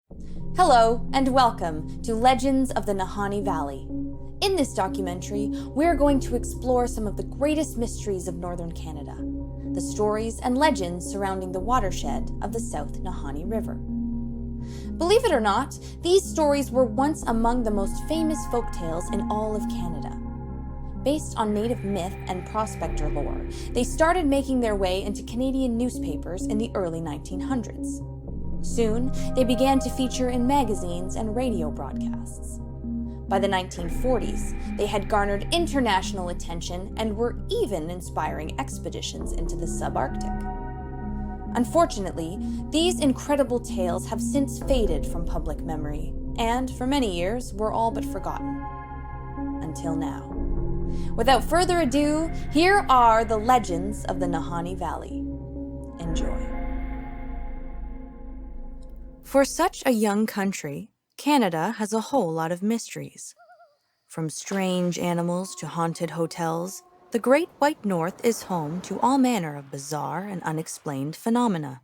Hello, and welcome to Legends of the Nahanni Valley. In this documentary, we're going to explore some of the greatest mysteries of northern Canada, the stories and legends surrounding the watershed of the South Nahanni River. Believe it or not, these stories were once among the most famous folktales in all of Canada. Based on native myth and prospector lore, they started making their way into Canadian newspapers in the early 1900s. Soon, they began to feature in magazines and radio broadcasts. By the 1940s, they had garnered international attention and were even inspiring expeditions into the subarctic. Unfortunately, these incredible tales have since faded from public memory, and for many years were all but forgotten. Until now. Without further ado, here are the legends of the Nahanni Valley. Enjoy. For such a young country, Canada has a whole lot of mysteries. From strange animals to haunted hotels, the Great White North is home to all manner of bizarre and unexplained phenomena.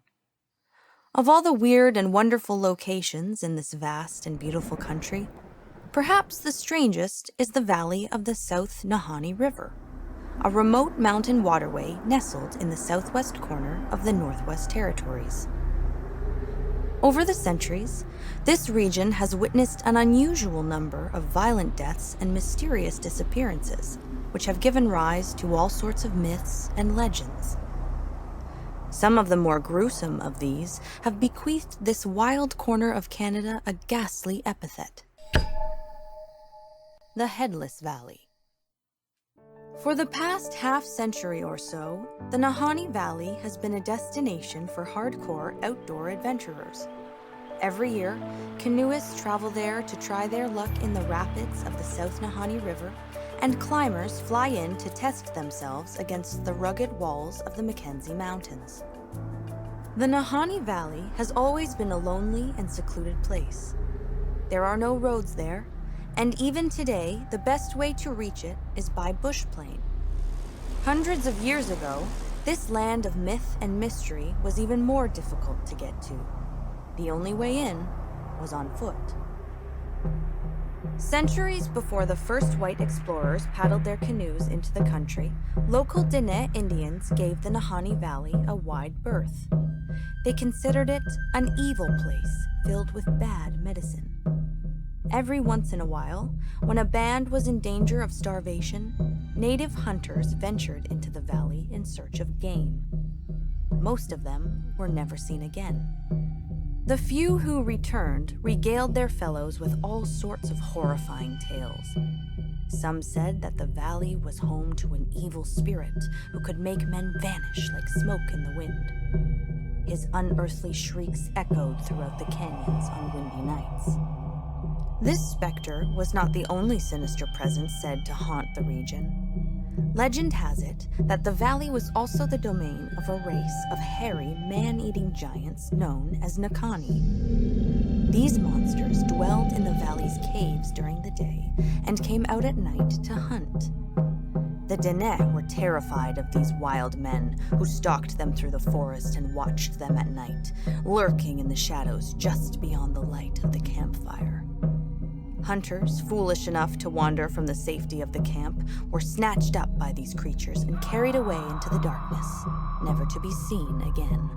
Of all the weird and wonderful locations in this vast and beautiful country, perhaps the strangest is the valley of the South Nahanni River, a remote mountain waterway nestled in the southwest corner of the Northwest Territories. Over the centuries, this region has witnessed an unusual number of violent deaths and mysterious disappearances, which have given rise to all sorts of myths and legends. Some of the more gruesome of these have bequeathed this wild corner of Canada a ghastly epithet: the Headless Valley. For the past half-century or so, the Nahanni Valley has been a destination for hardcore outdoor adventurers. Every year, canoeists travel there to try their luck in the rapids of the South Nahanni River, and climbers fly in to test themselves against the rugged walls of the Mackenzie Mountains. The Nahanni Valley has always been a lonely and secluded place. There are no roads there, and even today, the best way to reach it is by bush plane. Hundreds of years ago, this land of myth and mystery was even more difficult to get to. The only way in was on foot. Centuries before the first white explorers paddled their canoes into the country, local Diné Indians gave the Nahanni Valley a wide berth. They considered it an evil place filled with bad medicine. Every once in a while, when a band was in danger of starvation, native hunters ventured into the valley in search of game. Most of them were never seen again. The few who returned regaled their fellows with all sorts of horrifying tales. Some said that the valley was home to an evil spirit who could make men vanish like smoke in the wind. His unearthly shrieks echoed throughout the canyons on windy nights. This specter was not the only sinister presence said to haunt the region. Legend has it that the valley was also the domain of a race of hairy, man-eating giants known as Nahanni. These monsters dwelled in the valley's caves during the day and came out at night to hunt. The Diné were terrified of these wild men who stalked them through the forest and watched them at night, lurking in the shadows just beyond the light of the campfire. Hunters, foolish enough to wander from the safety of the camp, were snatched up by these creatures and carried away into the darkness, never to be seen again.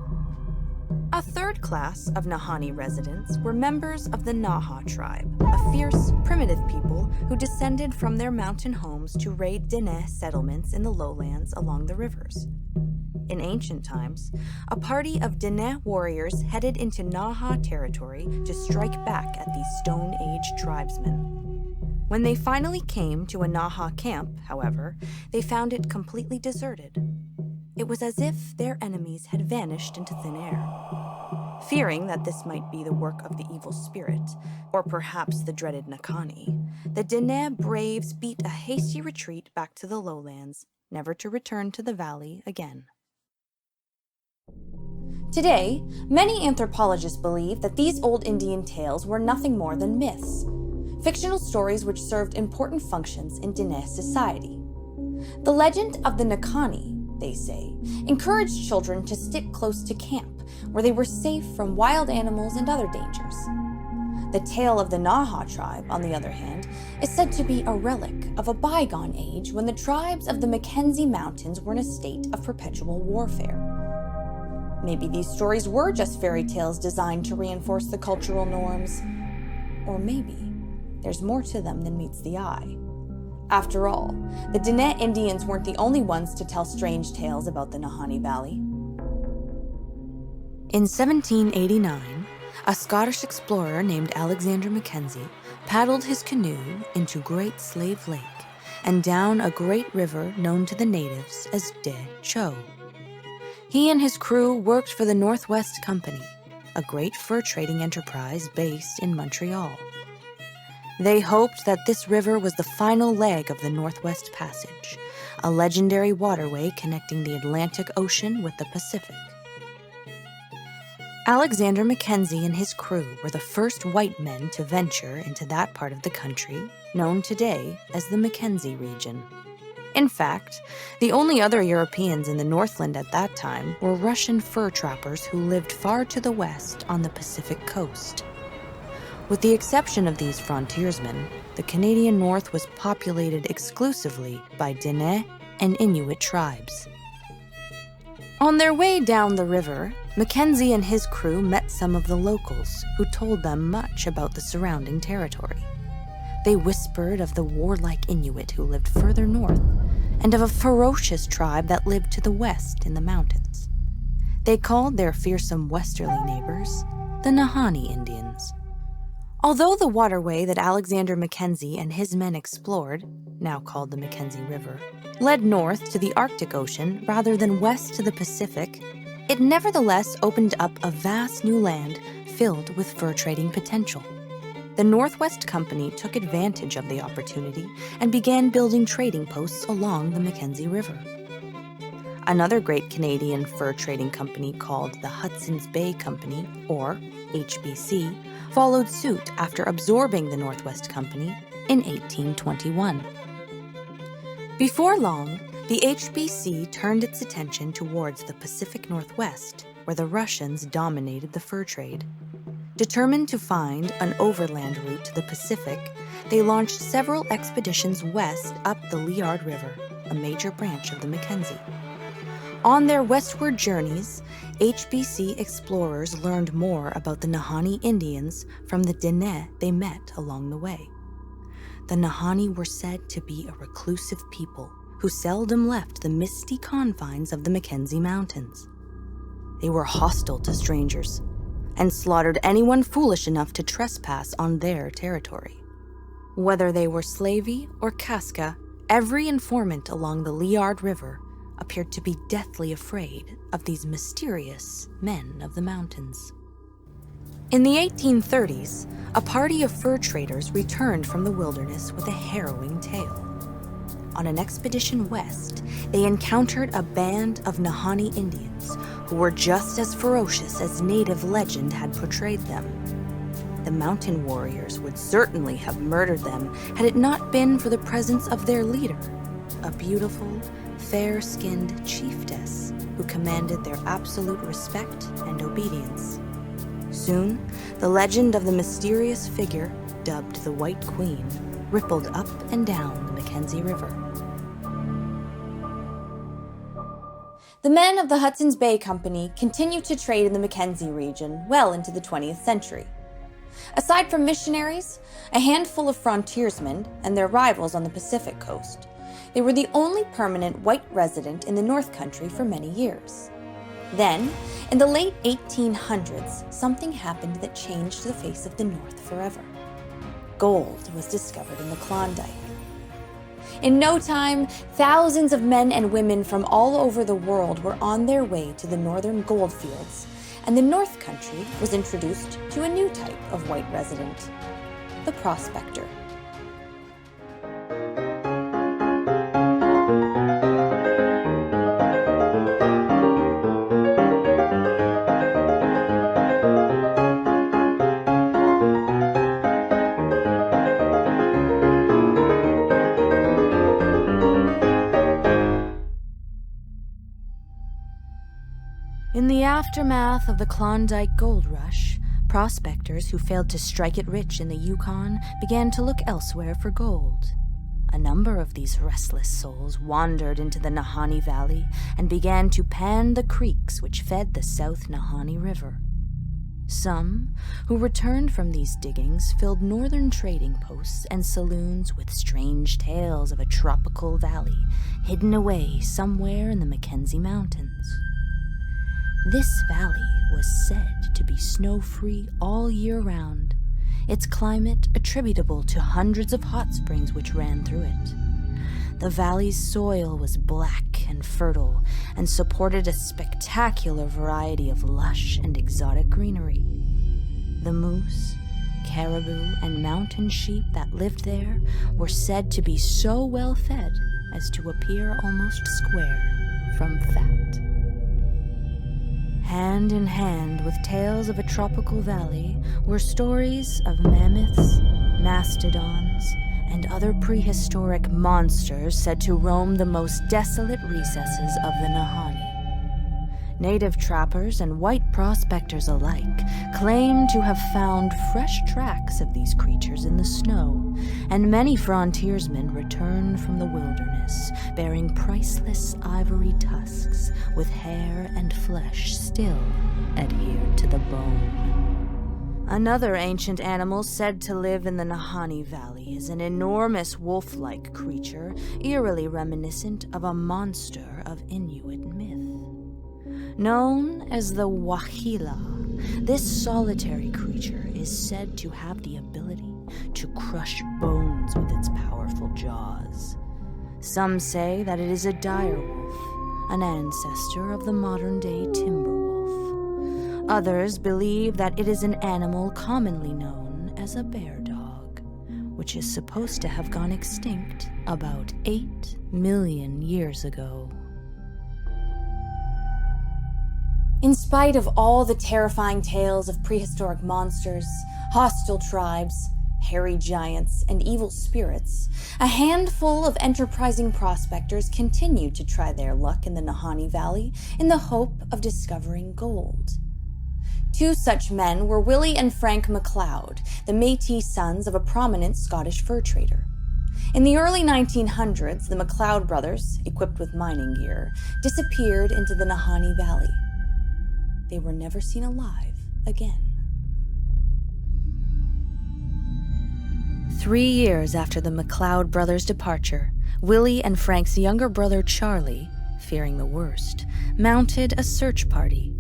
A third class of Nahanni residents were members of the Naha tribe, a fierce, primitive people who descended from their mountain homes to raid Diné settlements in the lowlands along the rivers. In ancient times, a party of Diné warriors headed into Naha territory to strike back at these Stone Age tribesmen. When they finally came to a Naha camp, however, they found it completely deserted. It was as if their enemies had vanished into thin air. Fearing that this might be the work of the evil spirit, or perhaps the dreaded Nahanni, the Diné braves beat a hasty retreat back to the lowlands, never to return to the valley again. Today, many anthropologists believe that these old Indian tales were nothing more than myths, fictional stories which served important functions in Diné society. The legend of the Nahanni, they say, encouraged children to stick close to camp, where they were safe from wild animals and other dangers. The tale of the Naha tribe, on the other hand, is said to be a relic of a bygone age when the tribes of the Mackenzie Mountains were in a state of perpetual warfare. Maybe these stories were just fairy tales designed to reinforce the cultural norms. Or maybe there's more to them than meets the eye. After all, the Diné Indians weren't the only ones to tell strange tales about the Nahanni Valley. In 1789, a Scottish explorer named Alexander Mackenzie paddled his canoe into Great Slave Lake and down a great river known to the natives as De Cho. He and his crew worked for the Northwest Company, a great fur trading enterprise based in Montreal. They hoped that this river was the final leg of the Northwest Passage, a legendary waterway connecting the Atlantic Ocean with the Pacific. Alexander Mackenzie and his crew were the first white men to venture into that part of the country, known today as the Mackenzie region. In fact, the only other Europeans in the Northland at that time were Russian fur trappers who lived far to the west on the Pacific coast. With the exception of these frontiersmen, the Canadian North was populated exclusively by Diné and Inuit tribes. On their way down the river, Mackenzie and his crew met some of the locals who told them much about the surrounding territory. They whispered of the warlike Inuit who lived further north and of a ferocious tribe that lived to the west in the mountains. They called their fearsome westerly neighbors the Nahanni Indians. Although the waterway that Alexander Mackenzie and his men explored, now called the Mackenzie River, led north to the Arctic Ocean rather than west to the Pacific, it nevertheless opened up a vast new land filled with fur trading potential. The Northwest Company took advantage of the opportunity and began building trading posts along the Mackenzie River. Another great Canadian fur trading company called the Hudson's Bay Company, or HBC, followed suit after absorbing the Northwest Company in 1821. Before long, the HBC turned its attention towards the Pacific Northwest, where the Russians dominated the fur trade. Determined to find an overland route to the Pacific, they launched several expeditions west up the Liard River, a major branch of the Mackenzie. On their westward journeys, HBC explorers learned more about the Nahanni Indians from the Diné they met along the way. The Nahanni were said to be a reclusive people who seldom left the misty confines of the Mackenzie Mountains. They were hostile to strangers and slaughtered anyone foolish enough to trespass on their territory. Whether they were Slavey or Casca, every informant along the Liard River appeared to be deathly afraid of these mysterious men of the mountains. In the 1830s, a party of fur traders returned from the wilderness with a harrowing tale. On an expedition west, they encountered a band of Nahanni Indians who were just as ferocious as native legend had portrayed them. The mountain warriors would certainly have murdered them had it not been for the presence of their leader, a beautiful, fair-skinned chiefess who commanded their absolute respect and obedience. Soon, the legend of the mysterious figure, dubbed the White Queen, rippled up and down the Mackenzie River. The men of the Hudson's Bay Company continued to trade in the Mackenzie region well into the 20th century. Aside from missionaries, a handful of frontiersmen, and their rivals on the Pacific coast, they were the only permanent white resident in the North Country for many years. Then, in the late 1800s, something happened that changed the face of the North forever. Gold was discovered in the Klondike. In no time, thousands of men and women from all over the world were on their way to the northern gold fields, and the North Country was introduced to a new type of white resident, the prospector. In the aftermath of the Klondike Gold Rush, prospectors who failed to strike it rich in the Yukon began to look elsewhere for gold. A number of these restless souls wandered into the Nahanni Valley and began to pan the creeks which fed the South Nahanni River. Some, who returned from these diggings, filled northern trading posts and saloons with strange tales of a tropical valley hidden away somewhere in the Mackenzie Mountains. This valley was said to be snow-free all year round, its climate attributable to hundreds of hot springs which ran through it. The valley's soil was black and fertile and supported a spectacular variety of lush and exotic greenery. The moose, caribou, and mountain sheep that lived there were said to be so well fed as to appear almost square from fat. Hand in hand with tales of a tropical valley were stories of mammoths, mastodons, and other prehistoric monsters said to roam the most desolate recesses of the Nahanni. Native trappers and white prospectors alike claimed to have found fresh tracks of these creatures in the snow, and many frontiersmen returned from the wilderness bearing priceless ivory tusks with hair and flesh still adhered to the bone. Another ancient animal said to live in the Nahanni Valley is an enormous wolf-like creature eerily reminiscent of a monster of Inuit myth. Known as the Wahila, this solitary creature is said to have the ability to crush bones with its powerful jaws. Some say that it is a direwolf, an ancestor of the modern-day timber wolf. Others believe that it is an animal commonly known as a bear dog, which is supposed to have gone extinct about 8 million years ago. In spite of all the terrifying tales of prehistoric monsters, hostile tribes, hairy giants, and evil spirits, a handful of enterprising prospectors continued to try their luck in the Nahanni Valley in the hope of discovering gold. Two such men were Willie and Frank MacLeod, the Métis sons of a prominent Scottish fur trader. In the early 1900s, the MacLeod brothers, equipped with mining gear, disappeared into the Nahanni Valley. They were never seen alive again. 3 years after the MacLeod brothers' departure, Willie and Frank's younger brother Charlie, fearing the worst, mounted a search party.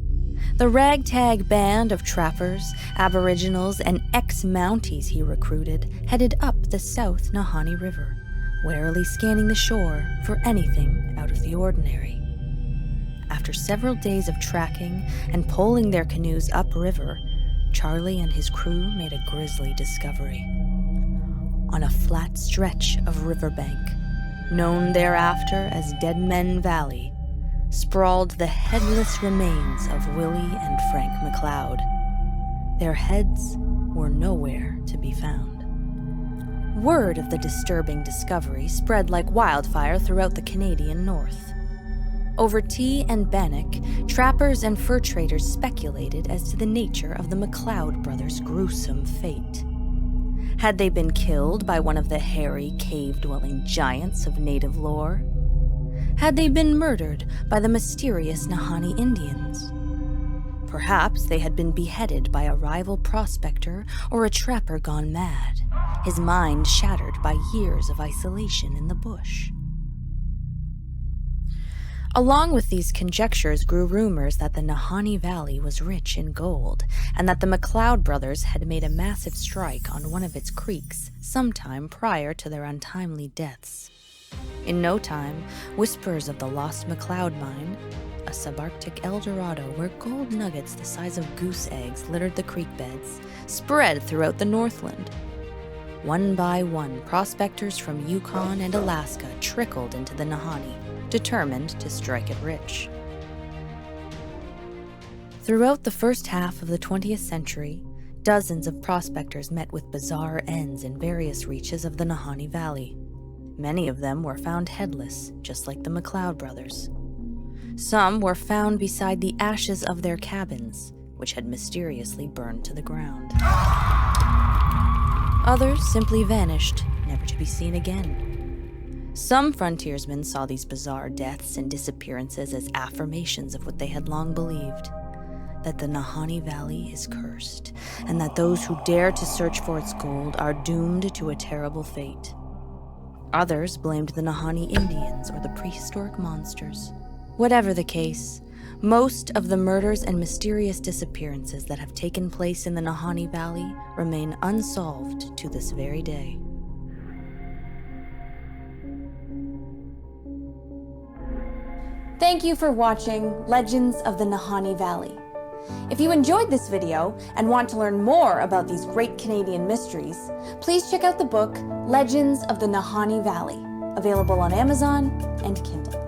The ragtag band of trappers, aboriginals, and ex-Mounties he recruited headed up the South Nahanni River, warily scanning the shore for anything out of the ordinary. After several days of tracking and poling their canoes upriver, Charlie and his crew made a grisly discovery. On a flat stretch of riverbank, known thereafter as Dead Men Valley, sprawled the headless remains of Willie and Frank MacLeod. Their heads were nowhere to be found. Word of the disturbing discovery spread like wildfire throughout the Canadian North. Over tea and bannock, trappers and fur traders speculated as to the nature of the MacLeod brothers' gruesome fate. Had they been killed by one of the hairy, cave-dwelling giants of native lore? Had they been murdered by the mysterious Nahanni Indians? Perhaps they had been beheaded by a rival prospector or a trapper gone mad, his mind shattered by years of isolation in the bush. Along with these conjectures grew rumors that the Nahanni Valley was rich in gold, and that the MacLeod brothers had made a massive strike on one of its creeks sometime prior to their untimely deaths. In no time, whispers of the lost MacLeod mine, a subarctic El Dorado where gold nuggets the size of goose eggs littered the creek beds, spread throughout the Northland. One by one, prospectors from Yukon and Alaska trickled into the Nahanni, determined to strike it rich. Throughout the first half of the 20th century, dozens of prospectors met with bizarre ends in various reaches of the Nahanni Valley. Many of them were found headless, just like the MacLeod brothers. Some were found beside the ashes of their cabins, which had mysteriously burned to the ground. Others simply vanished, never to be seen again. Some frontiersmen saw these bizarre deaths and disappearances as affirmations of what they had long believed, that the Nahanni Valley is cursed, and that those who dare to search for its gold are doomed to a terrible fate. Others blamed the Nahanni Indians or the prehistoric monsters. Whatever the case, most of the murders and mysterious disappearances that have taken place in the Nahanni Valley remain unsolved to this very day. Thank you for watching Legends of the Nahanni Valley. If you enjoyed this video and want to learn more about these great Canadian mysteries, please check out the book Legends of the Nahanni Valley, available on Amazon and Kindle.